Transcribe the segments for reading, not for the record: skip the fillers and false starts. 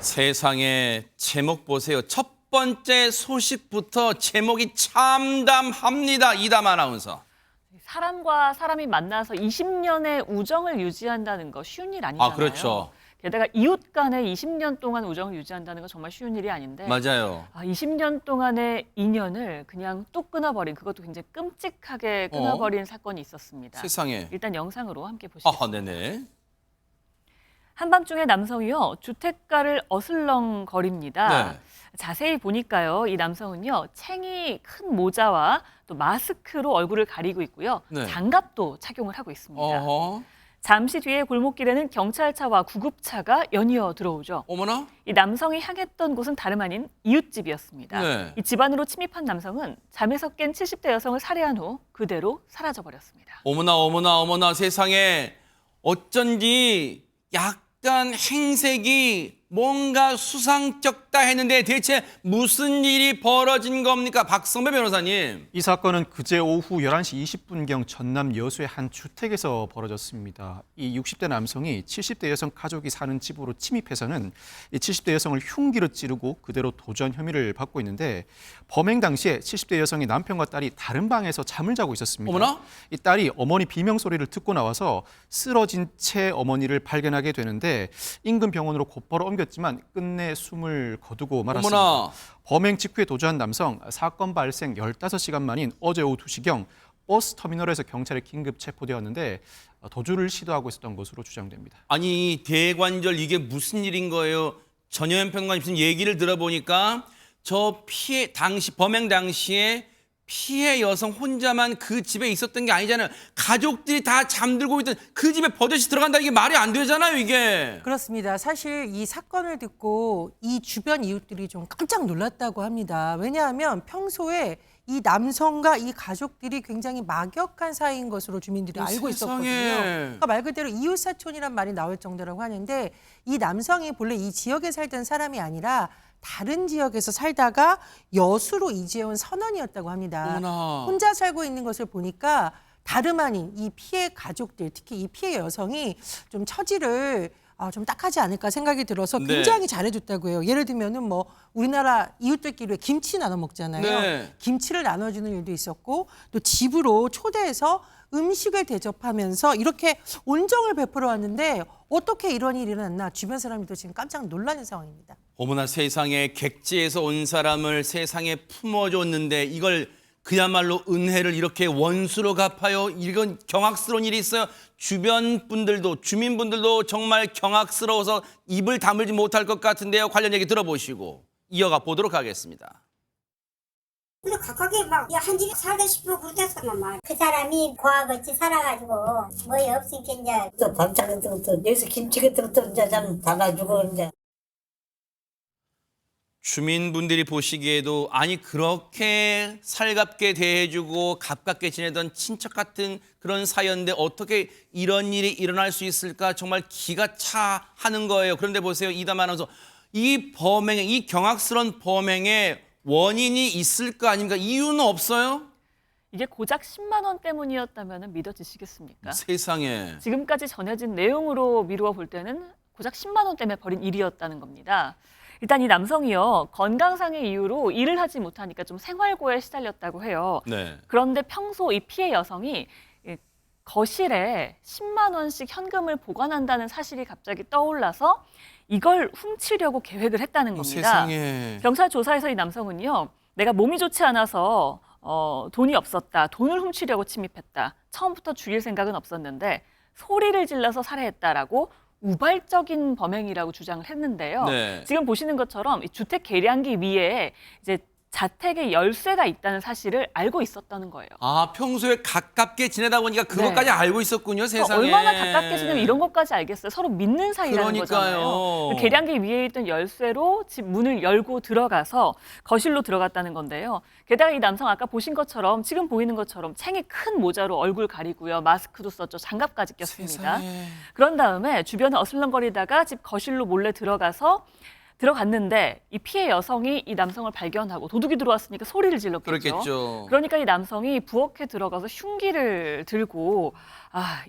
세상에 제목 보세요. 첫 번째 소식부터 제목이 참담합니다. 이담 아나운서. 사람과 사람이 만나서 20년의 우정을 유지한다는 거 쉬운 일 아니잖아요. 아, 그렇죠. 게다가 이웃 간에 20년 동안 우정을 유지한다는 건 정말 쉬운 일이 아닌데 맞아요. 20년 동안의 인연을 그냥 뚝 끊어버린, 그것도 굉장히 끔찍하게 끊어버린 사건이 있었습니다. 세상에. 일단 영상으로 함께 보시겠습니다. 네네. 한밤중에 남성이요, 주택가를 어슬렁거립니다. 네. 자세히 보니까요, 이 남성은요, 챙이 큰 모자와 또 마스크로 얼굴을 가리고 있고요. 네. 장갑도 착용을 하고 있습니다. 어허. 잠시 뒤에 골목길에는 경찰차와 구급차가 연이어 들어오죠. 어머나? 이 남성이 향했던 곳은 다름 아닌 이웃집이었습니다. 네. 이 집 안으로 침입한 남성은 잠에서 깬 70대 여성을 살해한 후 그대로 사라져버렸습니다. 어머나 세상에 어쩐지 약간 행색이 뭔가 수상쩍다 했는데 대체 무슨 일이 벌어진 겁니까? 박성배 변호사님. 이 사건은 그제 오후 11시 20분경 전남 여수의 한 주택에서 벌어졌습니다. 이 60대 남성이 70대 여성 가족이 사는 집으로 침입해서는 이 70대 여성을 흉기로 찌르고 그대로 도주한 혐의를 받고 있는데, 범행 당시에 70대 여성이 남편과 딸이 다른 방에서 잠을 자고 있었습니다. 어머나? 이 딸이 어머니 비명 소리를 듣고 나와서 쓰러진 채 어머니를 발견하게 되는데 인근 병원으로 곧바로 옮겼지만 끝내 숨을 거두고 말았습니다. 어머나. 범행 직후에 도주한 남성, 사건 발생 15시간 만인 어제 오후 2시경 버스 터미널에서 경찰에 긴급 체포되었는데 도주를 시도하고 있었던 것으로 주장됩니다. 아니 대관절 이게 무슨 일인 거예요? 전효연 평론가 무슨 얘기를 들어보니까 저 범행 당시에 피해 여성 혼자만 그 집에 있었던 게 아니잖아요. 가족들이 다 잠들고 있던 그 집에 버젓이 들어간다, 이게 말이 안 되잖아요, 이게. 그렇습니다. 사실 이 사건을 듣고 이 주변 이웃들이 좀 깜짝 놀랐다고 합니다. 왜냐하면 평소에 이 남성과 이 가족들이 굉장히 막역한 사이인 것으로 주민들이 알고 있었거든요. 그러니까 말 그대로 이웃 사촌이란 말이 나올 정도라고 하는데, 이 남성이 본래 이 지역에 살던 사람이 아니라 다른 지역에서 살다가 여수로 이주해온 선원이었다고 합니다. 어머나. 혼자 살고 있는 것을 보니까 다름 아닌 이 피해 가족들, 특히 이 피해 여성이 좀 처지를 좀 딱하지 않을까 생각이 들어서 네. 굉장히 잘해줬다고 해요. 예를 들면은 뭐 우리나라 이웃들끼리 왜 김치 나눠 먹잖아요. 네. 김치를 나눠주는 일도 있었고, 또 집으로 초대해서 음식을 대접하면서 이렇게 온정을 베풀어 왔는데, 어떻게 이런 일이 일어났나 주변 사람들도 지금 깜짝 놀라는 상황입니다. 어머나 세상에, 객지에서 온 사람을 세상에 품어줬는데 이걸 그야말로 은혜를 이렇게 원수로 갚아요. 이건 경악스러운 일이 있어요. 주변 분들도, 주민분들도 정말 경악스러워서 입을 다물지 못할 것 같은데요. 관련 얘기 들어보시고 이어가 보도록 하겠습니다. 근데 각각이 막 한 집에 살다 싶어 그랬었만 말. 그 사람이 고아같이 살아가지고 뭐에 없으니까 이제 또 반찬 같은 것도 여기서 김치 같은 것도 이제 좀 달아주고 이제. 주민분들이 보시기에도 아니 그렇게 살갑게 대해주고 가깝게 지내던 친척 같은 그런 사이인데 어떻게 이런 일이 일어날 수 있을까 정말 기가 차하는 거예요. 그런데 보세요, 이담 아나운서, 이 범행에, 이 경악스러운 범행에 원인이 있을 거 아닙니까? 이유는 없어요? 이게 고작 10만 원 때문이었다면 믿어지시겠습니까? 세상에. 지금까지 전해진 내용으로 미루어 볼 때는 고작 10만 원 때문에 벌인 일이었다는 겁니다. 일단 이 남성이요, 건강상의 이유로 일을 하지 못하니까 좀 생활고에 시달렸다고 해요. 네. 그런데 평소 이 피해 여성이 거실에 10만 원씩 현금을 보관한다는 사실이 갑자기 떠올라서 이걸 훔치려고 계획을 했다는 겁니다. 세상에. 경찰 조사에서 이 남성은요, 내가 몸이 좋지 않아서 돈이 없었다, 돈을 훔치려고 침입했다, 처음부터 죽일 생각은 없었는데 소리를 질러서 살해했다라고 우발적인 범행이라고 주장을 했는데요. 네. 지금 보시는 것처럼 이 주택 계량기 위에 이제 자택에 열쇠가 있다는 사실을 알고 있었다는 거예요. 아, 평소에 가깝게 지내다 보니까 그것까지 네. 알고 있었군요, 세상에. 얼마나 가깝게 지내면 이런 것까지 알겠어요. 서로 믿는 사이라는 그러니까요. 거잖아요. 그 계량기 위에 있던 열쇠로 집 문을 열고 들어가서 거실로 들어갔다는 건데요. 게다가 이 남성 아까 보신 것처럼, 지금 보이는 것처럼 챙이 큰 모자로 얼굴 가리고요. 마스크도 썼죠. 장갑까지 꼈습니다. 세상에. 그런 다음에 주변을 어슬렁거리다가 집 거실로 몰래 들어갔는데 이 피해 여성이 이 남성을 발견하고 도둑이 들어왔으니까 소리를 질렀겠죠. 그렇겠죠. 그러니까 이 남성이 부엌에 들어가서 흉기를 들고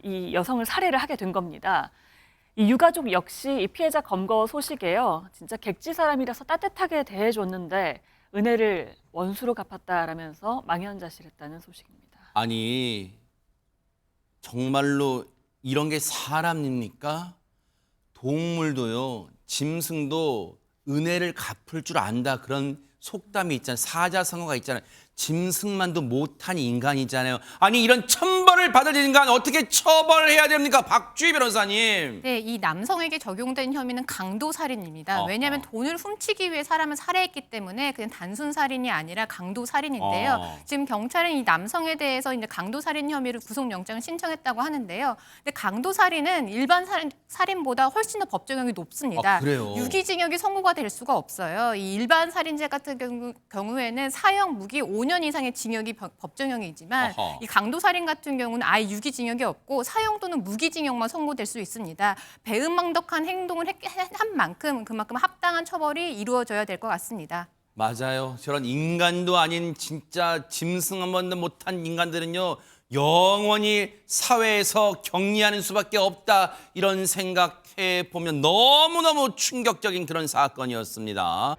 이 여성을 살해를 하게 된 겁니다. 이 유가족 역시 이 피해자 검거 소식에요. 진짜 객지 사람이라서 따뜻하게 대해줬는데 은혜를 원수로 갚았다라면서 망연자실했다는 소식입니다. 아니 정말로 이런 게 사람입니까? 동물도요, 짐승도 은혜를 갚을 줄 안다, 그런 속담이 있잖아요. 사자성어가 있잖아요. 짐승만도 못한 인간이잖아요. 아니 이런 천벌을 받을 인간 어떻게 처벌해야 됩니까? 박주희 변호사님. 네, 이 남성에게 적용된 혐의는 강도살인입니다. 어허. 왜냐하면 돈을 훔치기 위해 사람을 살해했기 때문에 그냥 단순 살인이 아니라 강도살인인데요. 지금 경찰은 이 남성에 대해서 이제 강도살인 혐의로 구속영장을 신청했다고 하는데요. 근데 강도살인은 일반 살인보다 훨씬 더 법정형이 높습니다. 아, 그래요? 유기징역이 선고가 될 수가 없어요. 이 일반 살인죄 같은 경우에는 사형, 무기 5년 이상의 징역이 법정형이지만 어허. 이 강도살인 같은 경우는 아예 유기징역이 없고 사형 또는 무기징역만 선고될 수 있습니다. 배은망덕한 행동을 한 만큼 그만큼 합당한 처벌이 이루어져야 될 것 같습니다. 맞아요. 저런 인간도 아닌 진짜 짐승 한 번도 못한 인간들은요, 영원히 사회에서 격리하는 수밖에 없다, 이런 생각해 보면 너무너무 충격적인 그런 사건이었습니다.